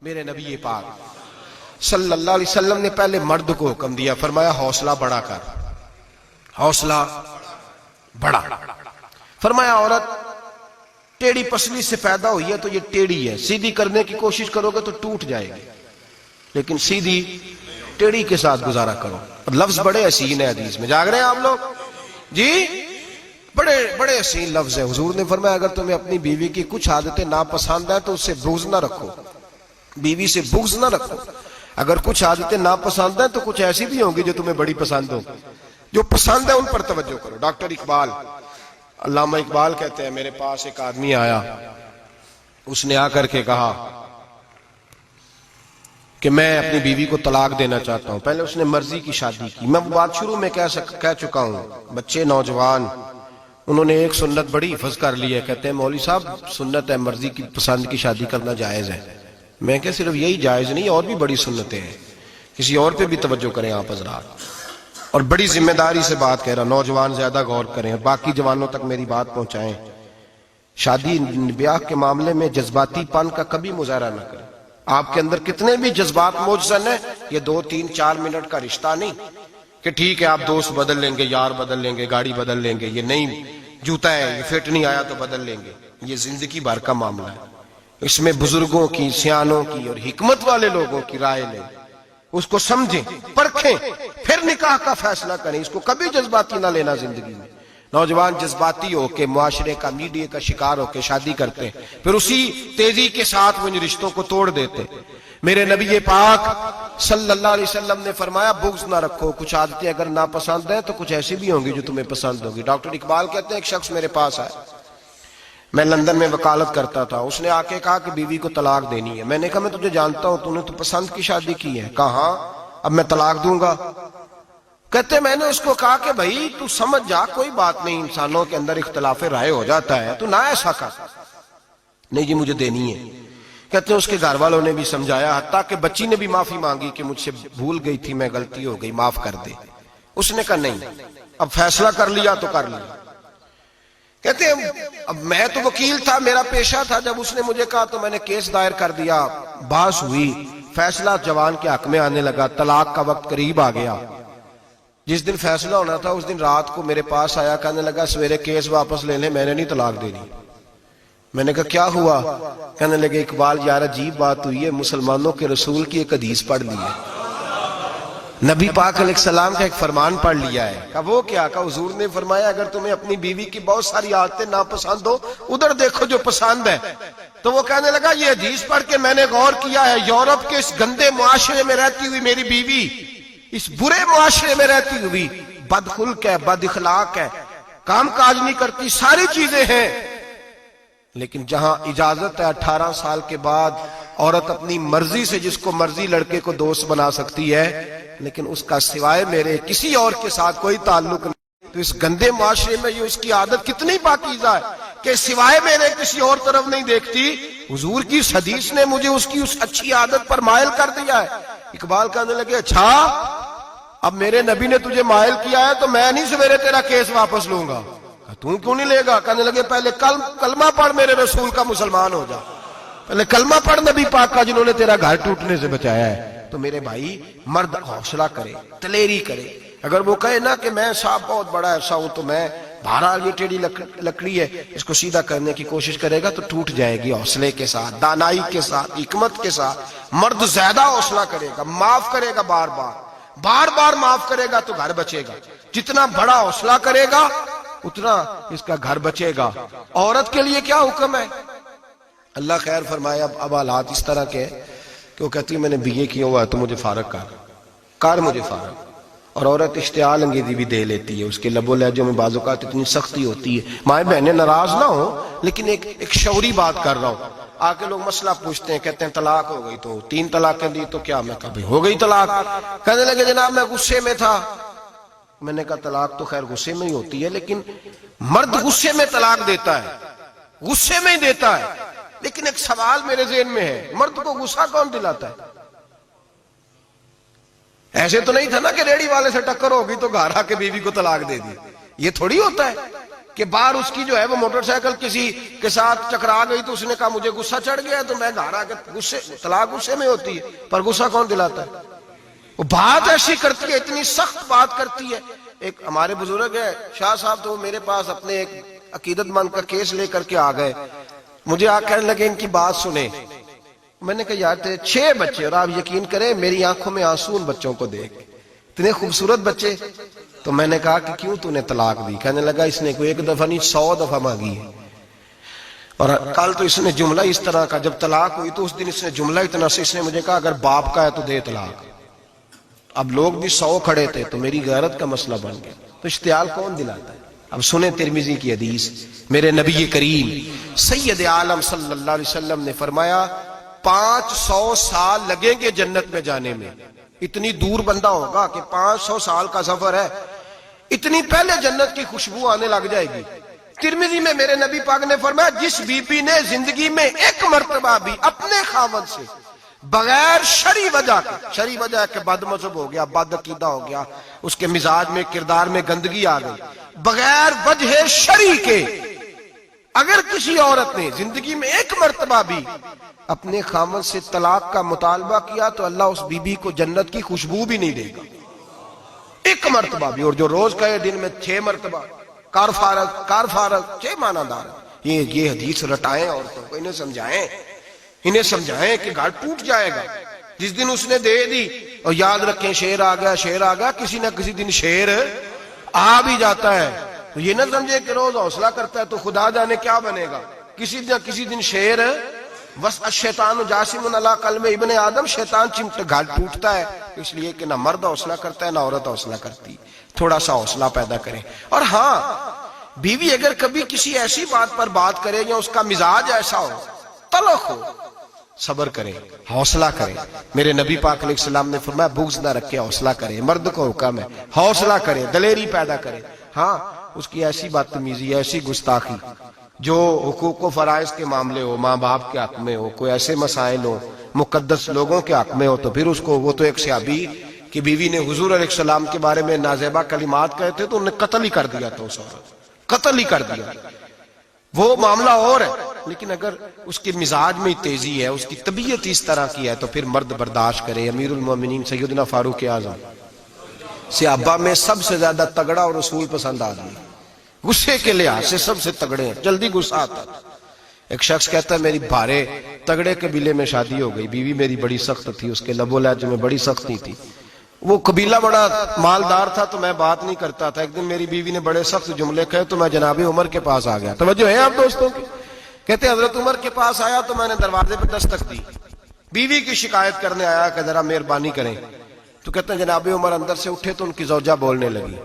میرے نبی پاک صلی اللہ علیہ وسلم نے پہلے مرد کو حکم دیا، فرمایا حوصلہ بڑا کر، حوصلہ بڑا۔ فرمایا عورت ٹیڑھی پسلی سے پیدا ہوئی ہے تو یہ ٹیڑھی ہے، سیدھی کرنے کی کوشش کرو گے تو ٹوٹ جائے گی، لیکن سیدھی ٹیڑھی کے ساتھ گزارا کرو۔ لفظ بڑے حسین ہیں حدیث میں، جاگ رہے ہیں آپ لوگ جی؟ بڑے حسین لفظ ہیں۔ حضور نے فرمایا اگر تمہیں اپنی بیوی کی کچھ عادتیں ناپسند ہیں تو اس سے بغض نہ رکھو، بیوی سے بغض نہ رکھو۔ اگر کچھ عادتیں ناپسند ہیں تو کچھ ایسی بھی ہوں گی جو تمہیں بڑی پسند ہو، جو پسند ہے ان پر توجہ کرو۔ ڈاکٹر اقبال، علامہ اقبال کہتے ہیں میرے پاس ایک آدمی آیا، اس نے آ کر کے کہا کہ میں اپنی بیوی کو طلاق دینا چاہتا ہوں۔ پہلے اس نے مرضی کی شادی کی، میں وہ بات شروع میں کہہ چکا ہوں، بچے نوجوان انہوں نے ایک سنت بڑی حفظ کر لی ہے، کہتے ہیں مولوی صاحب سنت ہے مرضی کی پسند کی شادی کرنا جائز ہے۔ میں کہ صرف یہی جائز نہیں، اور بھی بڑی سنتیں ہیں، کسی اور پہ بھی توجہ کریں آپ حضرات، اور بڑی ذمہ داری سے بات کہہ رہا، نوجوان زیادہ غور کریں، باقی جوانوں تک میری بات پہنچائیں۔ شادی بیاہ کے معاملے میں جذباتی پن کا کبھی مظاہرہ نہ کریں۔ آپ کے اندر کتنے بھی جذبات موجزن ہیں، یہ 2 3 4 منٹ کا رشتہ نہیں کہ ٹھیک ہے آپ دوست بدل لیں گے، یار بدل لیں گے، گاڑی بدل لیں گے، یہ نہیں جوتا ہے یہ فٹ نہیں آیا تو بدل لیں گے، یہ زندگی بھر کا معاملہ ہے۔ اس میں بزرگوں کی، سیانوں کی اور حکمت والے لوگوں کی رائے لیں، اس کو سمجھیں، پرکھیں، پھر نکاح کا فیصلہ کریں۔ اس کو کبھی جذباتی نہ لینا زندگی میں۔ نوجوان جذباتی ہو کے معاشرے کا، میڈیا کا شکار ہو کے شادی کرتے ہیں، پھر اسی تیزی کے ساتھ وہ ان رشتوں کو توڑ دیتے۔ میرے نبی پاک صلی اللہ علیہ وسلم نے فرمایا بغض نہ رکھو، کچھ عادتیں اگر ناپسند ہیں تو کچھ ایسی بھی ہوں گی جو تمہیں پسند ہوگی۔ ڈاکٹر اقبال کہتے ہیں ایک شخص میرے پاس آیا، میں لندن میں وکالت کرتا تھا، اس نے آ کے کہا کہ بیوی کو طلاق دینی ہے۔ میں نے کہا میں تجھے جانتا ہوں، تو نے تو پسند کی شادی کی ہے۔ کہا ہاں، اب میں طلاق دوں گا؟ کہتے میں نے اس کو کہا کہ بھائی تو سمجھ جا، کوئی بات نہیں، انسانوں کے اندر اختلاف رائے ہو جاتا ہے، تو نہ ایسا کر۔ نہیں جی مجھے دینی ہے۔ کہتے ہیں اس کے گھر والوں نے بھی سمجھایا، حتیٰ کہ بچی نے بھی معافی مانگی کہ مجھ سے بھول گئی تھی میں، غلطی ہو گئی، معاف کر دے۔ اس نے کہا نہیں، اب فیصلہ کر لیا تو کر لیا۔ کہتے ہیں اب میں تو وکیل تھا، میرا پیشہ تھا، جب اس نے مجھے کہا تو میں نے کیس دائر کر دیا، بحث ہوئی، فیصلہ جوان کے حق میں آنے لگا، طلاق کا وقت قریب آ گیا۔ جس دن فیصلہ ہونا تھا اس دن رات کو میرے پاس آیا، کہنے لگا سویرے کیس واپس لے لیں، میں نے نہیں طلاق دینی۔ میں نے کہا کیا ہوا؟ کہنے لگے اقبال یار عجیب بات ہوئی ہے، مسلمانوں کے رسول کی ایک حدیث پڑھ لی ہے، نبی پاک علیہ السلام کا ایک فرمان پڑھ لیا ہے۔ کہا وہ کیا؟ کہا حضور نے فرمایا اگر تمہیں اپنی بیوی کی بہت ساری عادتیں ناپسند ہو، ادھر دیکھو جو پسند ہے۔ تو وہ کہنے لگا یہ حدیث پڑھ کے میں نے غور کیا ہے، یورپ کے اس گندے معاشرے میں رہتی ہوئی میری بیوی، اس برے معاشرے میں رہتی ہوئی بد خلق ہے، بد اخلاق ہے، کام کاج نہیں کرتی، ساری چیزیں ہیں، لیکن جہاں اجازت ہے 18 سال کے بعد عورت اپنی مرضی سے جس کو مرضی لڑکے کو دوست بنا سکتی ہے، لیکن اس کا سوائے میرے کسی اور کے ساتھ کوئی تعلق نہیں۔ تو اس گندے معاشرے میں یہ اس کی عادت کتنی پاکیزہ ہے کہ سوائے میرے کسی اور طرف نہیں دیکھتی۔ حضور کی اس حدیث نے مجھے اس کی اس اچھی عادت پر مائل کر دیا ہے۔ اقبال کہنے لگے اچھا اب میرے نبی نے تجھے مائل کیا ہے تو میں نہیں سویرے تیرا کیس واپس لوں گا۔ تو کیوں نہیں لے گا؟ کہنے لگے پہلے کلمہ پڑھ میرے رسول کا، مسلمان ہو جا، پہلے کلمہ پڑھ نبی پاک کا جنہوں نے تیرا گھر ٹوٹنے سے بچایا ہے۔ تو میرے بھائی مرد حوصلہ کرے، دلیری کرے۔ اگر وہ کہے نا کہ میں صاحب بہت بڑا ایسا ہوں تو میں بہرحال یہ ٹیڑھی لکڑی ہے اس کو سیدھا کرنے کی کوشش کرے گا تو ٹوٹ جائے گی۔ حوصلے کے ساتھ، دانائی کے ساتھ، حکمت کے ساتھ مرد زیادہ حوصلہ کرے گا، معاف کرے گا، بار بار معاف کرے گا تو گھر بچے گا۔ جتنا بڑا حوصلہ کرے گا اتنا اس کا گھر بچے گا۔ عورت کے لیے کیا حکم ہے؟ اللہ خیر فرمائے۔ اب حالات اس طرح کے کہ وہ کہتی ہے میں نے BA کیا ہوا ہے تو مجھے فارغ کر مجھے فارغ۔ اور عورت اشتعال انگیزی بھی دے لیتی ہے، اس کے لب و لہجوں میں بعض اوقات اتنی سختی ہوتی ہے۔ مائیں بہنیں ناراض نہ ہو، لیکن ایک شعوری بات کر رہا ہوں۔ آ کے لوگ مسئلہ پوچھتے ہیں، کہتے ہیں طلاق ہو گئی تو 3 طلاقیں دی تو کیا؟ میں کہا بھائی ہو گئی طلاق۔ کہنے لگے جناب میں غصے میں تھا۔ میں نے کہا طلاق تو خیر غصے میں ہی ہوتی ہے، لیکن مرد غصے میں طلاق دیتا ہے، غصے میں ہی دیتا ہے، لیکن ایک سوال میرے ذہن میں ہے، مرد کو غصہ کون دلاتا ہے؟ ایسے تو نہیں تھا نا کہ ریڑی والے سے ٹکر ہوگی تو گھر آ کے بیوی کو طلاق دے دی، یہ تھوڑی ہوتا ہے کہ باہر اس کی جو ہے وہ موٹر سائیکل کسی کے ساتھ ٹکرا گئی تو اس نے کہا مجھے غصہ چڑھ گیا تو میں گھر آ کے غصے، طلاق غصے میں ہوتی ہے، پر غصہ کون دلاتا ہے؟ وہ بات ایسی کرتی ہے، اتنی سخت بات کرتی ہے. ایک ہمارے بزرگ ہے شاہ صاحب، تو میرے پاس اپنے ایک عقیدت مند کا کیس لے کر کے آ گئے، مجھے آ کہنے لگے ان کی بات سنیں. میں نے کہا یار تیرے 6 بچے اور آپ یقین کریں میری آنکھوں میں آنسو ان بچوں کو دیکھ، اتنے خوبصورت بچے. تو میں نے کہا کہ کیوں تو نے طلاق دی؟ کہنے لگا اس نے کوئی 1 دفعہ نہیں 100 دفعہ مانگی ہے. اور کل تو اس نے جملہ اس طرح کا، جب طلاق ہوئی تو اس دن اس نے جملہ اتنا سے، اس نے مجھے کہا اگر باپ کا ہے تو دے طلاق. اب لوگ بھی 100 کھڑے تھے تو میری غیرت کا مسئلہ بن گیا. تو اشتعال کون دلاتا ہے؟ اب سنیں ترمذی کی حدیث، میرے نبی کریم سید عالم صلی اللہ علیہ وسلم نے فرمایا 500 سال لگیں گے جنت میں جانے میں. اتنی دور بندہ ہوگا کہ 500 سال کا سفر ہے، اتنی پہلے جنت کی خوشبو آنے لگ جائے گی. ترمذی میں میرے نبی پاک نے فرمایا جس بی بی نے زندگی میں 1 مرتبہ بھی اپنے خاوند سے بغیر شرعی وجہ کے، شرعی وجہ ہے کہ بد مذہب ہو گیا، بد عقیدہ ہو گیا، اس کے مزاج میں کردار میں گندگی آ گئی، بغیر وجہ شرعی کے اگر کسی عورت نے زندگی میں 1 مرتبہ بھی اپنے خاوند سے طلاق کا مطالبہ کیا تو اللہ اس بی بی کو جنت کی خوشبو بھی نہیں دے گا. 1 مرتبہ بھی. اور جو روز کہے دن میں 6 مرتبہ کار فارغ 6 معنی دار. یہ حدیث رٹائیں عورتوں کو، انہیں سمجھائیں کہ گھر ٹوٹ جائے گا جس دن اس نے دے دی. اور یاد رکھیں شیر آ گیا، کسی نہ کسی دن شیر آ بھی جاتا ہے. تو یہ نہ سمجھے کہ روز حوصلہ کرتا ہے تو خدا جانے کیا بنے گا. کسی نہ کسی دن شیر بس الشیطان جاسم علی قلب ابن آدم، شیطان گھر ٹوٹتا ہے. اس لیے کہ نہ مرد حوصلہ کرتا ہے نہ عورت حوصلہ کرتی. تھوڑا سا حوصلہ پیدا کریں. اور ہاں بیوی اگر کبھی کسی ایسی بات پر بات کرے یا اس کا مزاج ایسا ہو، تلخ ہو، صبر کریں، حوصلہ کریں. میرے نبی پاک علیہ السلام نے فرمایا بغض نہ رکھے، حوصلہ کریں. مرد کو حکم ہے حوصلہ کریں، دلیری پیدا کریں. ہاں اس کی ایسی بدتمیزی، ایسی گستاخی جو حقوق و فرائض کے معاملے ہو، ماں باپ کے حق میں ہو، کوئی ایسے مسائل ہو مقدس لوگوں کے حق میں ہو، تو پھر اس کو، وہ تو ایک صحابی کی بیوی نے حضور علیہ السلام کے بارے میں نازیبا کلمات کہے تھے تو انہیں قتل ہی کر دیا تھا. اس عورت قتل ہی کر دیا. وہ معاملہ اور ہے، لیکن اگر اس کے مزاج میں تیزی ہے، اس کی طبیعت اس طرح کی ہے تو پھر مرد برداشت کرے. امیر المومنین سیدنا فاروق اعظم صحابہ میں سب سے زیادہ تگڑا اور رسول پسند آدمی، غصے کے لحاظ سے سب سے تگڑے ہیں، جلدی غصہ آتا تھا. ایک شخص کہتا ہے میری بھارے تگڑے قبیلے میں شادی ہو گئی، بیوی میری بڑی سخت تھی، اس کے لب و لہجے میں بڑی سختی تھی. وہ قبیلہ بڑا مالدار تھا تو میں بات نہیں کرتا تھا. ایک دن میری بیوی نے بڑے سخت جملے کہے تو میں جناب عمر کے پاس آ گیا. توجہ ہے آپ دوستوں کی؟ کہتے ہیں حضرت عمر کے پاس آیا تو میں نے دروازے پہ دستک دی، بیوی کی شکایت کرنے آیا کہ ذرا مہربانی کریں. تو کہتے ہیں جناب عمر اندر سے اٹھے تو ان کی زوجہ بولنے لگی،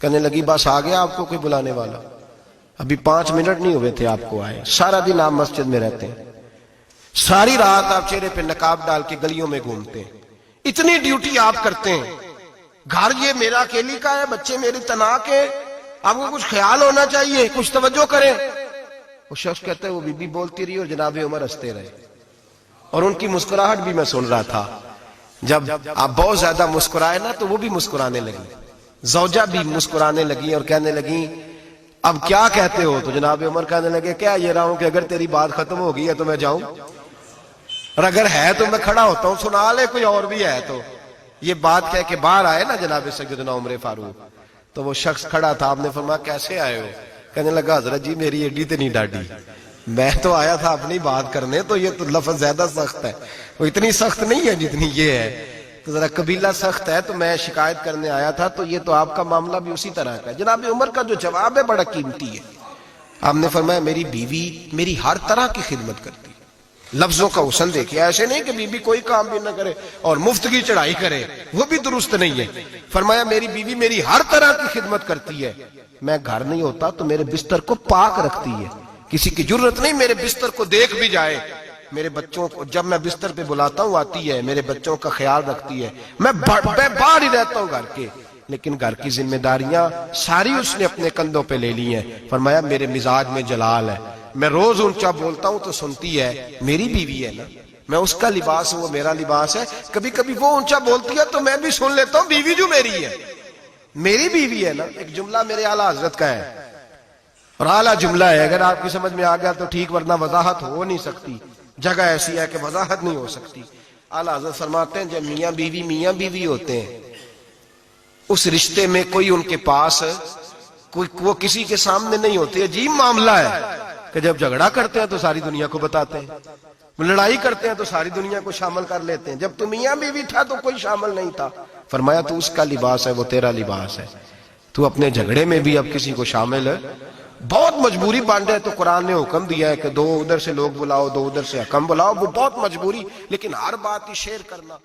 کہنے لگی بس آ گیا آپ کو کوئی بلانے والا؟ ابھی 5 منٹ نہیں ہوئے تھے آپ کو آئے. سارا دن آپ مسجد میں رہتے ہیں، ساری رات آپ چہرے پہ نقاب ڈال کے گلیوں میں گھومتے ہیں، اتنی ڈیوٹی آپ کرتے ہیں، گھر یہ میرا اکیلی کا ہے، بچے میری تنہا کے، آپ کو کچھ خیال ہونا چاہیے، کچھ توجہ کریں. وہ شخص کہتا ہے وہ بی بی بولتی رہی اور جناب عمر ہنستے رہے، اور ان کی مسکراہٹ بھی میں سن رہا تھا. جب آپ بہت زیادہ مسکرائے نا تو وہ بھی مسکرانے لگی، زوجہ بھی مسکرانے لگی اور کہنے لگی اب کیا کہتے ہو؟ تو جناب عمر کہنے لگے کیا یہ رہا ہوں کہ اگر تیری بات ختم ہو گئی ہے تو میں جاؤں، اور اگر ہے تو میں کھڑا ہوتا ہوں، سنا لے کوئی اور بھی ہے تو. یہ بات کہہ کے باہر آئے نا جناب سیدنا عمر فاروق، تو وہ شخص کھڑا تھا. آپ نے فرمایا کیسے آئے ہو؟ کہنے لگا حضرت جی میری ایڈی تو نہیں ڈاڈی، میں تو آیا تھا اپنی بات کرنے، تو یہ تو لفظ زیادہ سخت ہے، وہ اتنی سخت نہیں ہے جتنی یہ ہے، تو ذرا قبیلہ سخت ہے تو میں شکایت کرنے آیا تھا. تو یہ تو آپ کا معاملہ بھی اسی طرح کا ہے. جناب عمر کا جو جواب ہے بڑا قیمتی ہے. آپ نے فرمایا میری بیوی میری ہر طرح کی خدمت کرتی. لفظوں کا حسن دیکھیں، ایسے نہیں کہ بیوی کوئی کام بھی نہ کرے اور مفت کی چڑھائی کرے، وہ بھی درست نہیں ہے. فرمایا میری بیوی میری ہر طرح کی خدمت کرتی ہے، میں گھر نہیں ہوتا تو میرے بستر کو پاک رکھتی ہے، کسی کی ضرورت نہیں میرے بستر کو دیکھ بھی جائے. میرے بچوں کو جب میں بستر پہ بلاتا ہوں آتی ہے، میرے بچوں کا خیال رکھتی ہے. میں باہر ہی رہتا ہوں گھر کے، لیکن گھر کی ذمہ داریاں ساری اس نے اپنے کندھوں پہ لے لی ہیں. فرمایا میرے مزاج میں جلال ہے، میں روز اونچا بولتا ہوں تو سنتی ہے. میری بیوی ہے نا، میں اس کا لباس ہوں، وہ میرا لباس ہے. کبھی کبھی وہ اونچا بولتی ہے تو میں بھی سن لیتا ہوں، بیوی جو میری ہے، میری بیوی ہے نا. ایک جملہ میرے اعلیٰ حضرت کا ہے اور اعلیٰ جملہ ہے، اگر آپ کی سمجھ میں آ گیا تو ٹھیک، ورنہ وضاحت ہو نہیں سکتی، جگہ ایسی ہے کہ وضاحت نہیں ہو سکتی۔ اعلیٰ حضرت فرماتے ہیں جب میاں بیوی ہوتے ہیں، اس رشتے میں کوئی ان کے پاس وہ کسی کے سامنے نہیں ہوتے، عجیب معاملہ ہے کہ جب جھگڑا کرتے ہیں تو ساری دنیا کو بتاتے ہیں، لڑائی کرتے ہیں تو ساری دنیا کو شامل کر لیتے ہیں، جب تو میاں بیوی تھا تو کوئی شامل نہیں تھا۔ فرمایا تو اس کا لباس ہے، وہ تیرا لباس ہے، تو اپنے جھگڑے میں بھی اب کسی کو شامل ہے، بہت مجبوری بانٹے تو قرآن نے حکم دیا ہے کہ دو ادھر سے لوگ بلاؤ، دو ادھر سے حکم بلاؤ، وہ بہت مجبوری، لیکن ہر بات ہی شیئر کرنا